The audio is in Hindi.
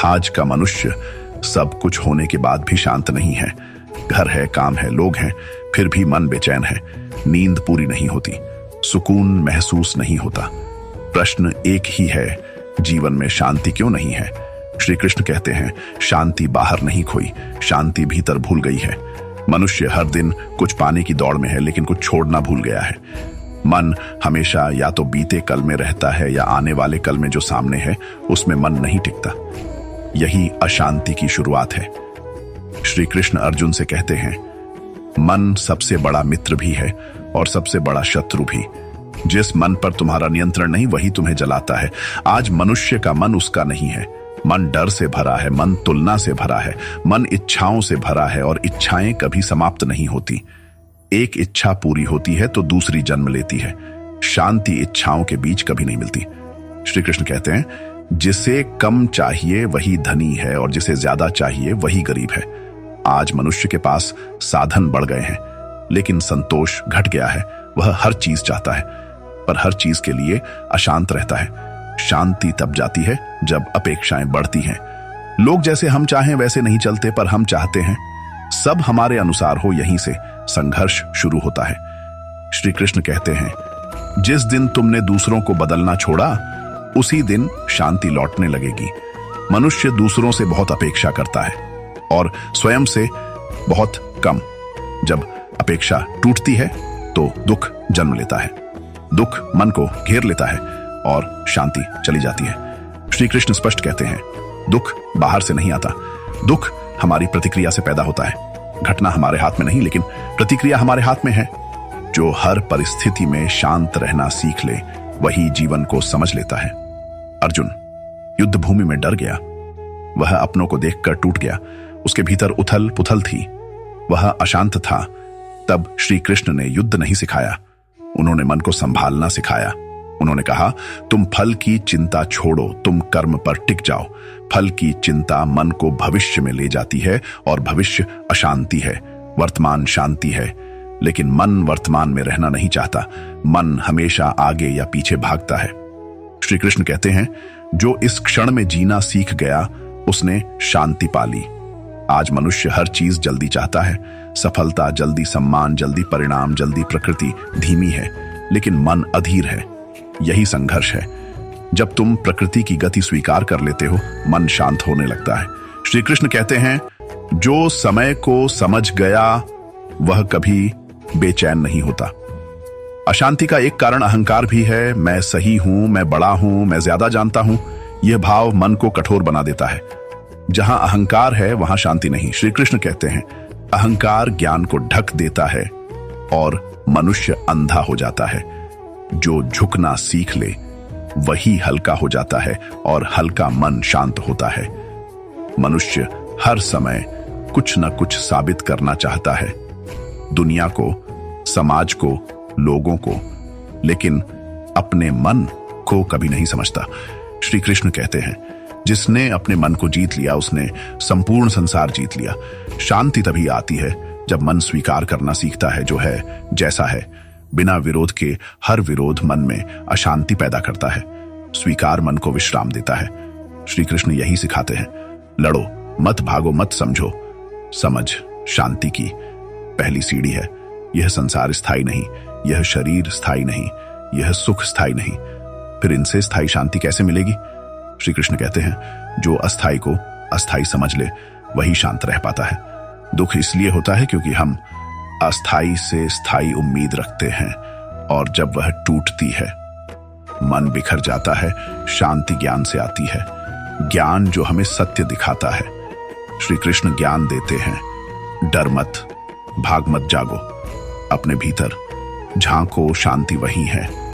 आज का मनुष्य सब कुछ होने के बाद भी शांत नहीं है। घर है, काम है, लोग हैं, फिर भी मन बेचैन है। नींद पूरी नहीं होती, सुकून महसूस नहीं होता। प्रश्न एक ही है, जीवन में शांति क्यों नहीं है? श्री कृष्ण कहते हैं, शांति बाहर नहीं खोई, शांति भीतर भूल गई है। मनुष्य हर दिन कुछ पाने की दौड़ में है, लेकिन कुछ छोड़ना भूल गया है। मन हमेशा या तो बीते कल में रहता है या आने वाले कल में जो सामने है उसमें मन नहीं टिकता। यही अशांति की शुरुआत है। श्री कृष्ण अर्जुन से कहते हैं, मन सबसे बड़ा मित्र भी है और सबसे बड़ा शत्रु भी। जिस मन पर तुम्हारा नियंत्रण नहीं वही तुम्हें जलाता है। आज मनुष्य का मन उसका नहीं है। मन डर से भरा है, मन तुलना से भरा है, मन इच्छाओं से भरा है और इच्छाएं कभी समाप्त नहीं होती। एक इच्छा पूरी होती है तो दूसरी जन्म लेती है। शांति इच्छाओं के बीच कभी नहीं मिलती। श्री कृष्ण कहते हैं, जिसे कम चाहिए वही धनी है और जिसे ज्यादा चाहिए वही गरीब है। आज मनुष्य के पास साधन बढ़ गए हैं, लेकिन संतोष घट गया है। वह हर चीज चाहता है, पर हर चीज के लिए अशांत रहता है। शांति तब जाती है जब अपेक्षाएं बढ़ती हैं। लोग जैसे हम चाहें वैसे नहीं चलते, पर हम चाहते हैं सब हमारे अनुसार हो। यहीं से संघर्ष शुरू होता है। श्री कृष्ण कहते हैं, जिस दिन तुमने दूसरों को बदलना छोड़ा उसी दिन शांति लौटने लगेगी। मनुष्य दूसरों से बहुत अपेक्षा करता है और स्वयं से बहुत कम। जब अपेक्षा टूटती है तो दुख जन्म लेता है। दुख मन को घेर लेता है और शांति चली जाती है। श्री कृष्ण स्पष्ट कहते हैं, दुख बाहर से नहीं आता, दुख हमारी प्रतिक्रिया से पैदा होता है। घटना हमारे हाथ में नहीं, लेकिन प्रतिक्रिया हमारे हाथ में है। जो हर परिस्थिति में शांत रहना सीख ले वही जीवन को समझ लेता है। अर्जुन युद्ध भूमि में डर गया। वह अपनों को देखकर टूट गया। उसके भीतर उथल पुथल थी। वह अशांत था। तब श्री कृष्ण ने युद्ध नहीं सिखाया, उन्होंने मन को संभालना सिखाया। उन्होंने कहा, तुम फल की चिंता छोड़ो, तुम कर्म पर टिक जाओ। फल की चिंता मन को भविष्य में ले जाती है और भविष्य अशांति है। वर्तमान शांति है, लेकिन मन वर्तमान में रहना नहीं चाहता। मन हमेशा आगे या पीछे भागता है। श्री कृष्ण कहते हैं, जो इस क्षण में जीना सीख गया उसने शांति पाली। आज मनुष्य हर चीज जल्दी चाहता है। सफलता जल्दी, सम्मान जल्दी, परिणाम जल्दी, प्रकृति धीमी है, लेकिन मन अधीर है। यही संघर्ष है। जब तुम प्रकृति की गति स्वीकार कर लेते हो, मन शांत होने लगता है। श्री कृष्ण कहते हैं, जो समय को समझ गया वह कभी बेचैन नहीं होता। अशांति का एक कारण अहंकार भी है। मैं सही हूं, मैं बड़ा हूं, मैं ज्यादा जानता हूं। यह भाव मन को कठोर बना देता है। जहां अहंकार है वहां शांति नहीं। श्री कृष्ण कहते हैं, अहंकार ज्ञान को ढक देता है और मनुष्य अंधा हो जाता है। जो झुकना सीख ले वही हल्का हो जाता है और हल्का मन शांत होता है। मनुष्य हर समय कुछ न कुछ साबित करना चाहता है, दुनिया को, समाज को, लोगों को, लेकिन अपने मन को कभी नहीं समझता। श्री कृष्ण कहते हैं, जिसने अपने मन को जीत लिया उसने संपूर्ण संसार जीत लिया। शांति तभी आती है जब मन स्वीकार करना सीखता है जो है, जैसा है। बिना विरोध के हर विरोध मन में अशांति पैदा करता है। स्वीकार मन को विश्राम देता है। श्री कृष्ण यही सिखाते हैं, लड़ो मत, भागो मत, समझो। समझ शांति की पहली सीढ़ी है। यह संसार स्थायी नहीं, यह शरीर स्थायी नहीं, यह सुख स्थायी नहीं। फिर इनसे स्थायी शांति कैसे मिलेगी? श्री कृष्ण कहते हैं, जो अस्थाई को अस्थाई समझ ले वही शांत रह पाता है। दुख इसलिए होता है क्योंकि हम अस्थाई से स्थायी उम्मीद रखते हैं, और जब वह टूटती है मन बिखर जाता है। शांति ज्ञान से आती है, ज्ञान जो हमें सत्य दिखाता है। श्री कृष्ण ज्ञान देते हैं, डर मत, भाग मत, जागो, अपने भीतर झांको, शांति वही है।